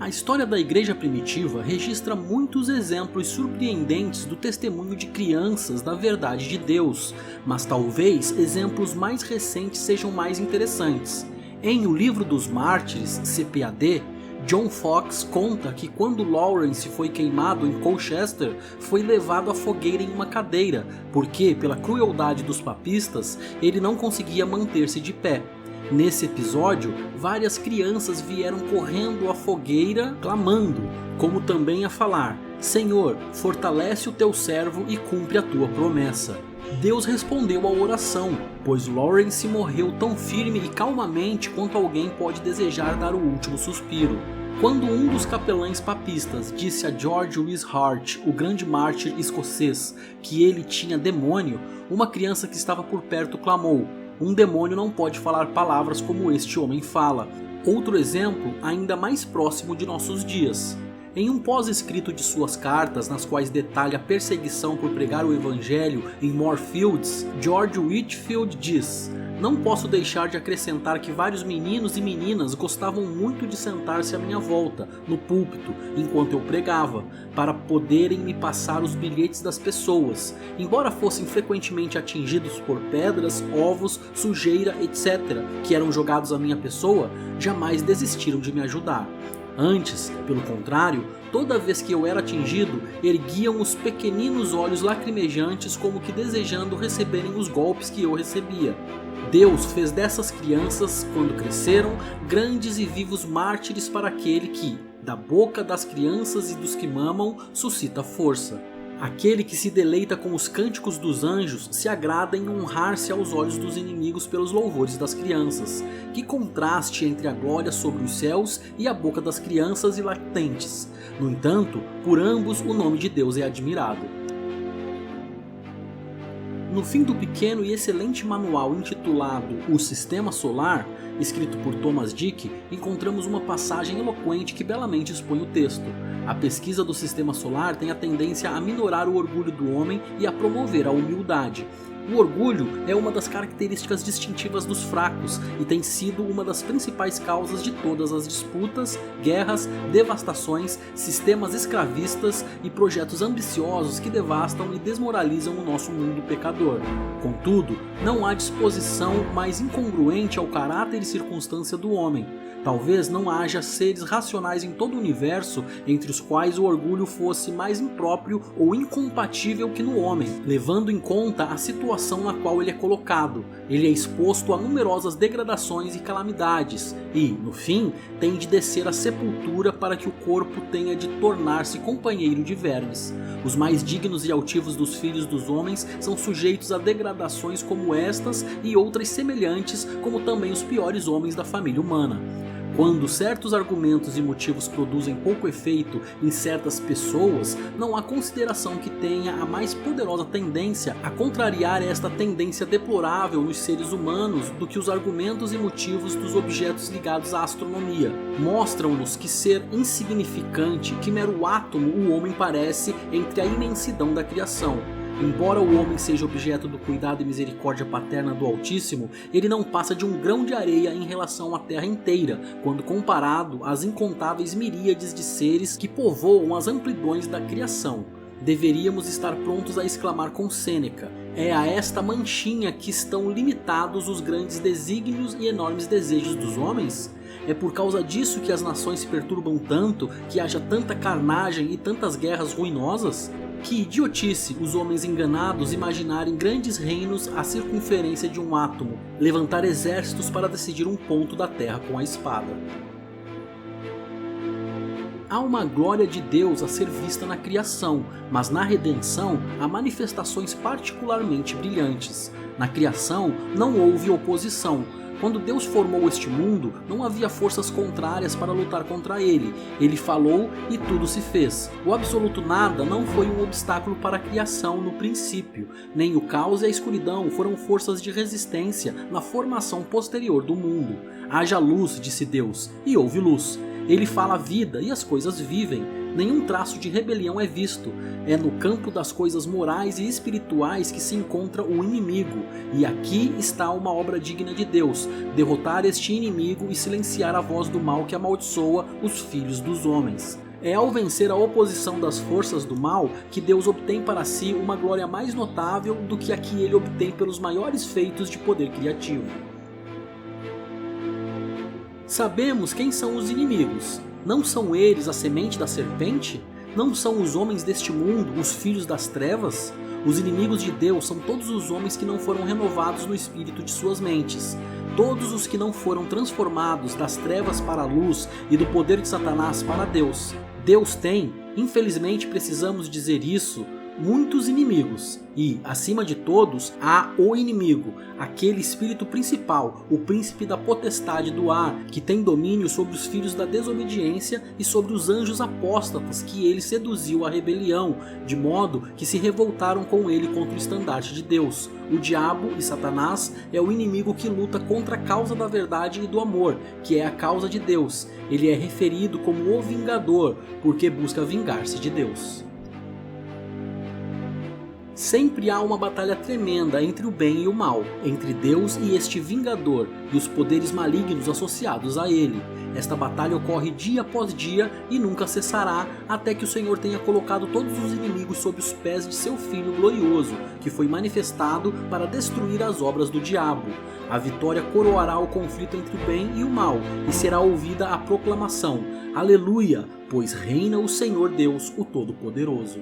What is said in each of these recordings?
A história da igreja primitiva registra muitos exemplos surpreendentes do testemunho de crianças da verdade de Deus, mas talvez exemplos mais recentes sejam mais interessantes. Em O Livro dos Mártires, CPAD, John Fox conta que quando Lawrence foi queimado em Colchester, foi levado à fogueira em uma cadeira, porque, pela crueldade dos papistas, ele não conseguia manter-se de pé. Nesse episódio, várias crianças vieram correndo à fogueira, clamando, como também a falar: Senhor, fortalece o teu servo e cumpre a tua promessa. Deus respondeu à oração, pois Lawrence morreu tão firme e calmamente quanto alguém pode desejar dar o último suspiro. Quando um dos capelães papistas disse a George Wishart, o grande mártir escocês, que ele tinha demônio, uma criança que estava por perto clamou: um demônio não pode falar palavras como este homem fala. Outro exemplo, ainda mais próximo de nossos dias. Em um pós-escrito de suas cartas, nas quais detalha a perseguição por pregar o evangelho em Moorfields, George Whitefield diz: não posso deixar de acrescentar que vários meninos e meninas gostavam muito de sentar-se à minha volta, no púlpito, enquanto eu pregava, para poderem me passar os bilhetes das pessoas. Embora fossem frequentemente atingidos por pedras, ovos, sujeira, etc., que eram jogados à minha pessoa, jamais desistiram de me ajudar. Antes, pelo contrário, toda vez que eu era atingido, erguiam os pequeninos olhos lacrimejantes como que desejando receberem os golpes que eu recebia. Deus fez dessas crianças, quando cresceram, grandes e vivos mártires para aquele que, da boca das crianças e dos que mamam, suscita força. Aquele que se deleita com os cânticos dos anjos se agrada em honrar-se aos olhos dos inimigos pelos louvores das crianças. Que contraste entre a glória sobre os céus e a boca das crianças e lactentes. No entanto, por ambos o nome de Deus é admirado. No fim do pequeno e excelente manual intitulado O Sistema Solar, escrito por Thomas Dick, encontramos uma passagem eloquente que belamente expõe o texto. A pesquisa do sistema solar tem a tendência a minorar o orgulho do homem e a promover a humildade. O orgulho é uma das características distintivas dos fracos e tem sido uma das principais causas de todas as disputas, guerras, devastações, sistemas escravistas e projetos ambiciosos que devastam e desmoralizam o nosso mundo pecador. Contudo, não há disposição mais incongruente ao caráter e circunstância do homem. Talvez não haja seres racionais em todo o universo entre os quais o orgulho fosse mais impróprio ou incompatível que no homem, levando em conta a situação na qual ele é colocado. Ele é exposto a numerosas degradações e calamidades e, no fim, tem de descer à sepultura para que o corpo tenha de tornar-se companheiro de vermes. Os mais dignos e altivos dos filhos dos homens são sujeitos a degradações como estas e outras semelhantes, como também os piores homens da família humana. Quando certos argumentos e motivos produzem pouco efeito em certas pessoas, não há consideração que tenha a mais poderosa tendência a contrariar esta tendência deplorável nos seres humanos do que os argumentos e motivos dos objetos ligados à astronomia. Mostram-nos que ser insignificante, que mero átomo o homem parece entre a imensidão da criação. Embora o homem seja objeto do cuidado e misericórdia paterna do Altíssimo, ele não passa de um grão de areia em relação à terra inteira, quando comparado às incontáveis miríades de seres que povoam as amplidões da criação. Deveríamos estar prontos a exclamar com Sêneca: é a esta manchinha que estão limitados os grandes desígnios e enormes desejos dos homens? É por causa disso que as nações se perturbam tanto, que haja tanta carnagem e tantas guerras ruinosas? Que idiotice os homens enganados imaginarem grandes reinos à circunferência de um átomo, levantar exércitos para decidir um ponto da terra com a espada. Há uma glória de Deus a ser vista na criação, mas na redenção há manifestações particularmente brilhantes. Na criação não houve oposição. Quando Deus formou este mundo, não havia forças contrárias para lutar contra ele. Ele falou e tudo se fez. O absoluto nada não foi um obstáculo para a criação no princípio. Nem o caos e a escuridão foram forças de resistência na formação posterior do mundo. Haja luz, disse Deus, e houve luz. Ele fala a vida e as coisas vivem. nenhum traço de rebelião é visto. É no campo das coisas morais e espirituais que se encontra o inimigo, e aqui está uma obra digna de Deus: derrotar este inimigo e silenciar a voz do mal que amaldiçoa os filhos dos homens. É ao vencer a oposição das forças do mal que Deus obtém para si uma glória mais notável do que a que ele obtém pelos maiores feitos de poder criativo. Sabemos quem são os inimigos. Não são eles a semente da serpente? Não são os homens deste mundo os filhos das trevas? Os inimigos de Deus são todos os homens que não foram renovados no espírito de suas mentes. Todos os que não foram transformados das trevas para a luz e do poder de Satanás para Deus. Deus tem, infelizmente precisamos dizer isso, muitos inimigos. E, acima de todos, há o inimigo, aquele espírito principal, o príncipe da potestade do ar, que tem domínio sobre os filhos da desobediência e sobre os anjos apóstatas que ele seduziu à rebelião, de modo que se revoltaram com ele contra o estandarte de Deus. O diabo e Satanás é o inimigo que luta contra a causa da verdade e do amor, que é a causa de Deus. Ele é referido como o vingador, porque busca vingar-se de Deus. Sempre há uma batalha tremenda entre o bem e o mal, entre Deus e este vingador e os poderes malignos associados a ele. Esta batalha ocorre dia após dia e nunca cessará até que o Senhor tenha colocado todos os inimigos sob os pés de seu Filho glorioso, que foi manifestado para destruir as obras do diabo. A vitória coroará o conflito entre o bem e o mal, e será ouvida a proclamação: Aleluia, pois reina o Senhor Deus, o Todo-Poderoso.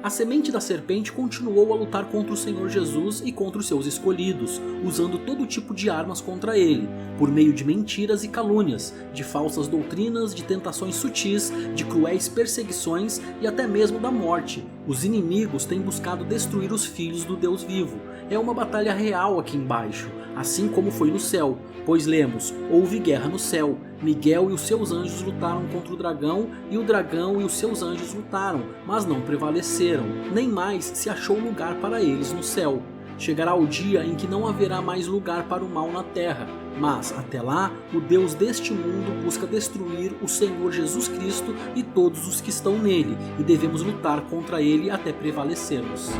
A semente da serpente continuou a lutar contra o Senhor Jesus e contra os seus escolhidos, usando todo tipo de armas contra ele, por meio de mentiras e calúnias, de falsas doutrinas, de tentações sutis, de cruéis perseguições e até mesmo da morte. Os inimigos têm buscado destruir os filhos do Deus vivo. É uma batalha real aqui embaixo, assim como foi no céu, pois lemos: houve guerra no céu. Miguel e os seus anjos lutaram contra o dragão, e o dragão e os seus anjos lutaram, mas não prevaleceram. Nem mais se achou lugar para eles no céu. Chegará o dia em que não haverá mais lugar para o mal na terra, mas até lá o Deus deste mundo busca destruir o Senhor Jesus Cristo e todos os que estão nele, e devemos lutar contra ele até prevalecermos.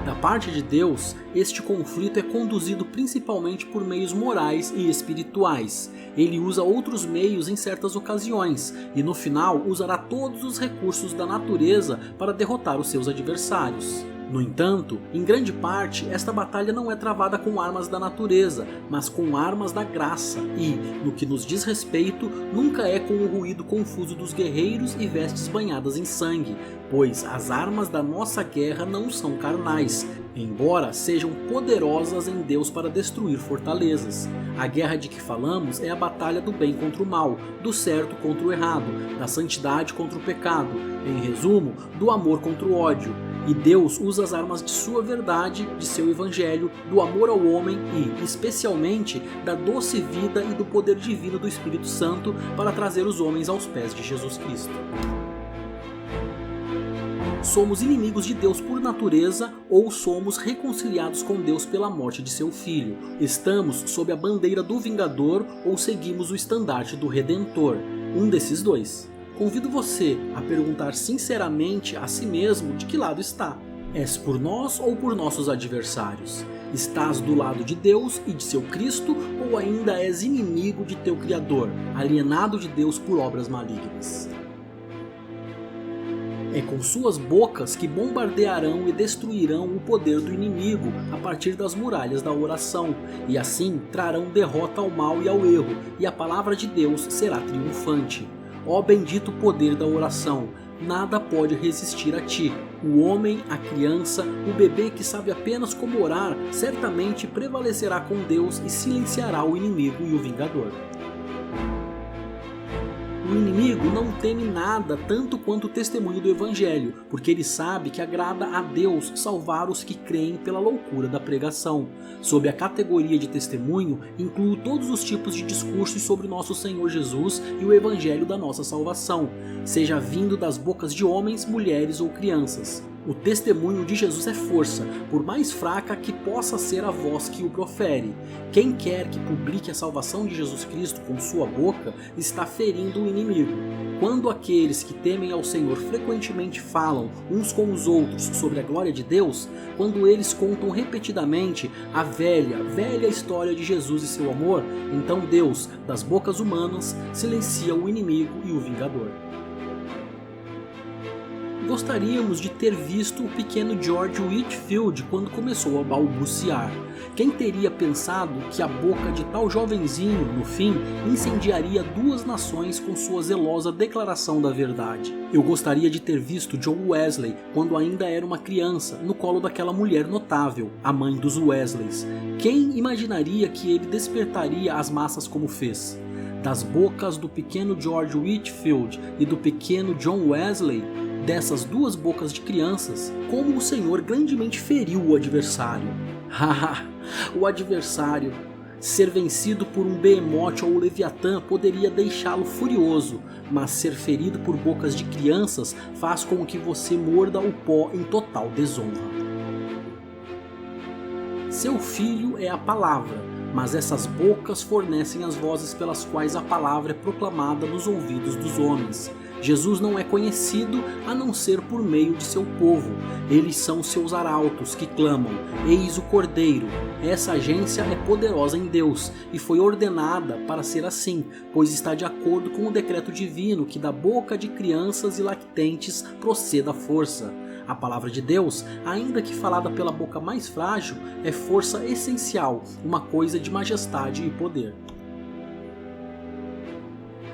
Da parte de Deus, este conflito é conduzido principalmente por meios morais e espirituais. Ele usa outros meios em certas ocasiões, e no final usará todos os recursos da natureza para derrotar os seus adversários. No entanto, em grande parte, esta batalha não é travada com armas da natureza, mas com armas da graça e, no que nos diz respeito, nunca é com o ruído confuso dos guerreiros e vestes banhadas em sangue, pois as armas da nossa guerra não são carnais, embora sejam poderosas em Deus para destruir fortalezas. A guerra de que falamos é a batalha do bem contra o mal, do certo contra o errado, da santidade contra o pecado, em resumo, do amor contra o ódio. E Deus usa as armas de sua verdade, de seu evangelho, do amor ao homem e, especialmente, da doce vida e do poder divino do Espírito Santo para trazer os homens aos pés de Jesus Cristo. Somos inimigos de Deus por natureza ou somos reconciliados com Deus pela morte de seu Filho? Estamos sob a bandeira do Vingador ou seguimos o estandarte do Redentor? Um desses dois. Convido você a perguntar sinceramente a si mesmo de que lado está. És por nós ou por nossos adversários? Estás do lado de Deus e de seu Cristo ou ainda és inimigo de teu Criador, alienado de Deus por obras malignas? É com suas bocas que bombardearão e destruirão o poder do inimigo a partir das muralhas da oração, e assim trarão derrota ao mal e ao erro, e a palavra de Deus será triunfante. Ó bendito poder da oração, nada pode resistir a ti. O homem, a criança, o bebê que sabe apenas como orar, certamente prevalecerá com Deus e silenciará o inimigo e o vingador. O inimigo não teme nada tanto quanto o testemunho do Evangelho, porque ele sabe que agrada a Deus salvar os que creem pela loucura da pregação. Sob a categoria de testemunho, incluo todos os tipos de discursos sobre nosso Senhor Jesus e o Evangelho da nossa salvação, seja vindo das bocas de homens, mulheres ou crianças. O testemunho de Jesus é força, por mais fraca que possa ser a voz que o profere. Quem quer que publique a salvação de Jesus Cristo com sua boca está ferindo o inimigo. Quando aqueles que temem ao Senhor frequentemente falam uns com os outros sobre a glória de Deus, quando eles contam repetidamente a velha história de Jesus e seu amor, então Deus, das bocas humanas, silencia o inimigo e o vingador. Gostaríamos de ter visto o pequeno George Whitefield quando começou a balbuciar. Quem teria pensado que a boca de tal jovenzinho, no fim, incendiaria duas nações com sua zelosa declaração da verdade? Eu gostaria de ter visto John Wesley quando ainda era uma criança, no colo daquela mulher notável, a mãe dos Wesleys. Quem imaginaria que ele despertaria as massas como fez? Das bocas do pequeno George Whitefield e do pequeno John Wesley, dessas duas bocas de crianças, como o Senhor grandemente feriu o adversário. O adversário, ser vencido por um behemote ou leviatã poderia deixá-lo furioso, mas ser ferido por bocas de crianças faz com que você morda o pó em total desonra. Seu filho é a palavra, mas essas bocas fornecem as vozes pelas quais a palavra é proclamada nos ouvidos dos homens. Jesus não é conhecido a não ser por meio de seu povo. Eles são seus arautos que clamam: eis o Cordeiro. Essa agência é poderosa em Deus e foi ordenada para ser assim, pois está de acordo com o decreto divino que da boca de crianças e lactentes proceda a força. A palavra de Deus, ainda que falada pela boca mais frágil, é força essencial, uma coisa de majestade e poder.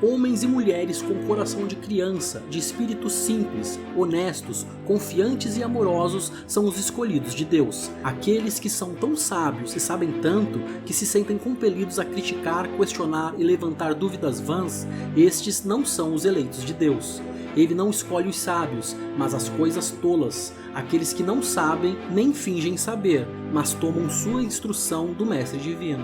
Homens e mulheres com coração de criança, de espíritos simples, honestos, confiantes e amorosos são os escolhidos de Deus. Aqueles que são tão sábios e sabem tanto que se sentem compelidos a criticar, questionar e levantar dúvidas vãs, estes não são os eleitos de Deus. Ele não escolhe os sábios, mas as coisas tolas, aqueles que não sabem nem fingem saber, mas tomam sua instrução do Mestre Divino.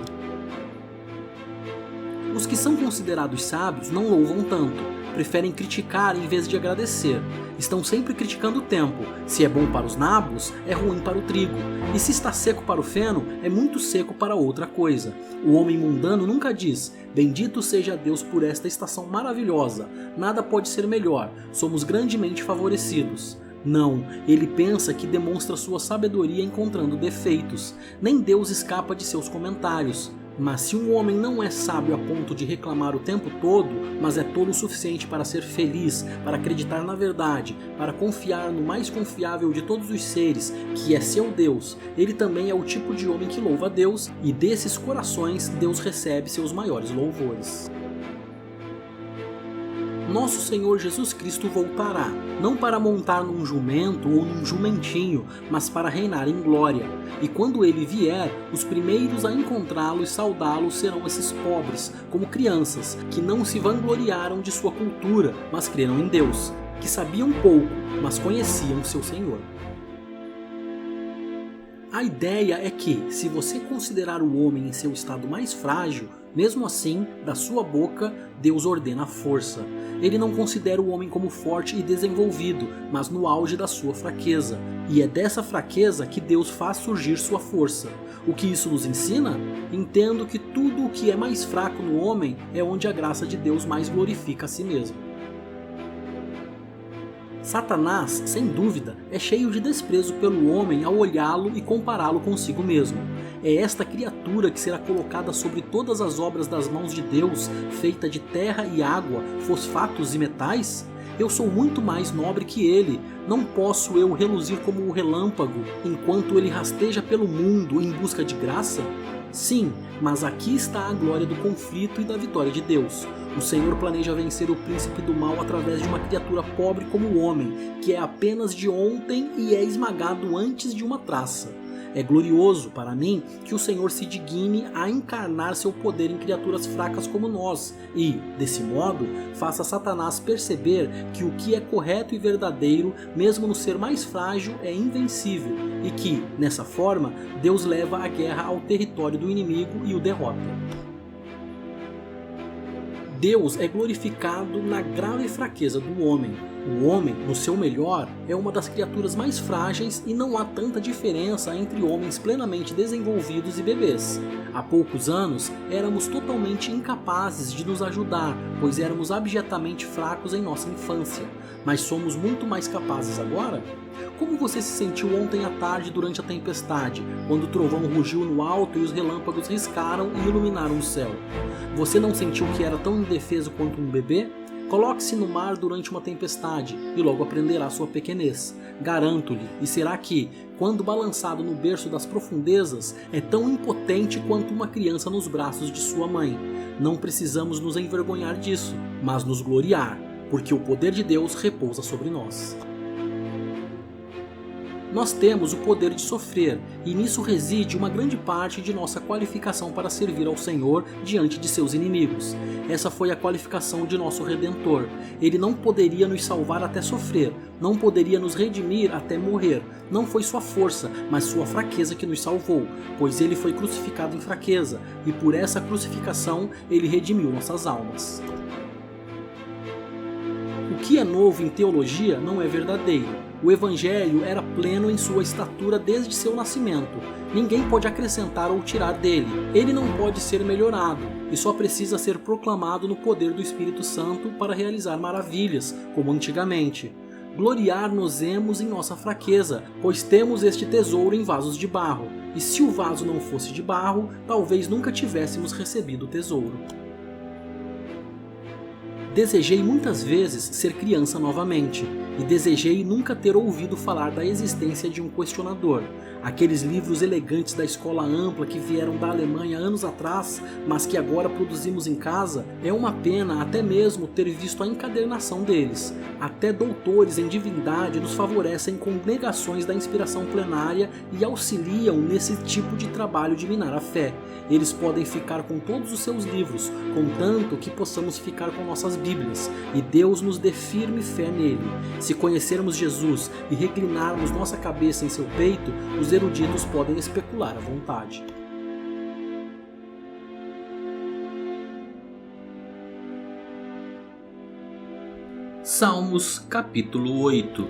Os que são considerados sábios não louvam tanto, preferem criticar em vez de agradecer. Estão sempre criticando o tempo. Se é bom para os nabos, é ruim para o trigo. E se está seco para o feno, é muito seco para outra coisa. O homem mundano nunca diz: bendito seja Deus por esta estação maravilhosa. Nada pode ser melhor. Somos grandemente favorecidos. Não, ele pensa que demonstra sua sabedoria encontrando defeitos. Nem Deus escapa de seus comentários. Mas se um homem não é sábio a ponto de reclamar o tempo todo, mas é tolo o suficiente para ser feliz, para acreditar na verdade, para confiar no mais confiável de todos os seres, que é seu Deus, ele também é o tipo de homem que louva a Deus, e desses corações Deus recebe seus maiores louvores. Nosso Senhor Jesus Cristo voltará, não para montar num jumento ou num jumentinho, mas para reinar em glória. E quando ele vier, os primeiros a encontrá-lo e saudá-lo serão esses pobres, como crianças, que não se vangloriaram de sua cultura, mas creram em Deus, que sabiam pouco, mas conheciam seu Senhor. A ideia é que, se você considerar o homem em seu estado mais frágil, mesmo assim, da sua boca, Deus ordena a força. Ele não considera o homem como forte e desenvolvido, mas no auge da sua fraqueza. E é dessa fraqueza que Deus faz surgir sua força. O que isso nos ensina? Entendo que tudo o que é mais fraco no homem é onde a graça de Deus mais glorifica a si mesmo. Satanás, sem dúvida, é cheio de desprezo pelo homem ao olhá-lo e compará-lo consigo mesmo. É esta criatura que será colocada sobre todas as obras das mãos de Deus, feita de terra e água, fosfatos e metais? Eu sou muito mais nobre que ele. Não posso eu reluzir como o relâmpago, enquanto ele rasteja pelo mundo em busca de graça? Sim, mas aqui está a glória do conflito e da vitória de Deus. O Senhor planeja vencer o príncipe do mal através de uma criatura pobre como o homem, que é apenas de ontem e é esmagado antes de uma traça. É glorioso para mim que o Senhor se digne a encarnar seu poder em criaturas fracas como nós e, desse modo, faça Satanás perceber que o que é correto e verdadeiro, mesmo no ser mais frágil, é invencível e que, nessa forma, Deus leva a guerra ao território do inimigo e o derrota. Deus é glorificado na grave fraqueza do homem. O homem, no seu melhor, é uma das criaturas mais frágeis e não há tanta diferença entre homens plenamente desenvolvidos e bebês. Há poucos anos, éramos totalmente incapazes de nos ajudar, pois éramos abjetamente fracos em nossa infância. Mas somos muito mais capazes agora? Como você se sentiu ontem à tarde durante a tempestade, quando o trovão rugiu no alto e os relâmpagos riscaram e iluminaram o céu? Você não sentiu que era tão indefeso quanto um bebê? Coloque-se no mar durante uma tempestade e logo aprenderá sua pequenez. Garanto-lhe, e será que, quando balançado no berço das profundezas, é tão impotente quanto uma criança nos braços de sua mãe. Não precisamos nos envergonhar disso, mas nos gloriar, porque o poder de Deus repousa sobre nós. Nós temos o poder de sofrer, e nisso reside uma grande parte de nossa qualificação para servir ao Senhor diante de seus inimigos. Essa foi a qualificação de nosso Redentor. Ele não poderia nos salvar até sofrer, não poderia nos redimir até morrer. Não foi sua força, mas sua fraqueza que nos salvou, pois ele foi crucificado em fraqueza, e por essa crucificação ele redimiu nossas almas. O que é novo em teologia não é verdadeiro. O Evangelho era pleno em sua estatura desde seu nascimento. Ninguém pode acrescentar ou tirar dele. Ele não pode ser melhorado e só precisa ser proclamado no poder do Espírito Santo para realizar maravilhas, como antigamente. Gloriar-nos-emos em nossa fraqueza, pois temos este tesouro em vasos de barro. E se o vaso não fosse de barro, talvez nunca tivéssemos recebido o tesouro. Desejei muitas vezes ser criança novamente, e desejei nunca ter ouvido falar da existência de um questionador. Aqueles livros elegantes da escola ampla que vieram da Alemanha anos atrás, mas que agora produzimos em casa, é uma pena até mesmo ter visto a encadernação deles. Até doutores em divindade nos favorecem com negações da inspiração plenária e auxiliam nesse tipo de trabalho de minar a fé. Eles podem ficar com todos os seus livros, contanto que possamos ficar com nossas Bíblias, e Deus nos dê firme fé nele. Se conhecermos Jesus e reclinarmos nossa cabeça em seu peito, os eruditos podem especular à vontade. Salmos capítulo 8.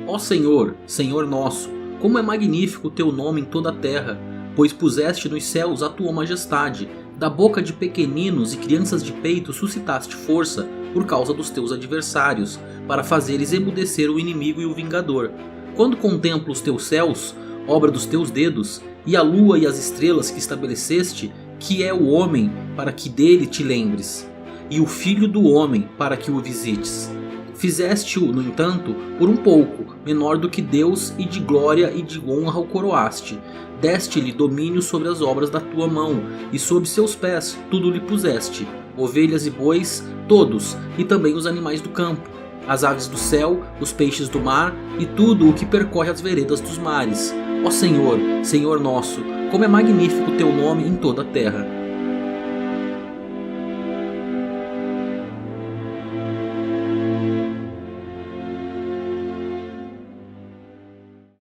Ó Senhor, Senhor nosso, como é magnífico o teu nome em toda a terra, pois puseste nos céus a tua majestade, da boca de pequeninos e crianças de peito suscitaste força por causa dos teus adversários, para fazeres emudecer o inimigo e o vingador. Quando contemplo os teus céus, obra dos teus dedos, e a lua e as estrelas que estabeleceste, que é o homem para que dele te lembres, e o filho do homem para que o visites. Fizeste-o, no entanto, por um pouco, menor do que Deus, e de glória e de honra o coroaste. Deste-lhe domínio sobre as obras da tua mão, e sob seus pés tudo lhe puseste, ovelhas e bois, todos, e também os animais do campo, as aves do céu, os peixes do mar, e tudo o que percorre as veredas dos mares. Ó Senhor, Senhor nosso, como é magnífico o teu nome em toda a terra.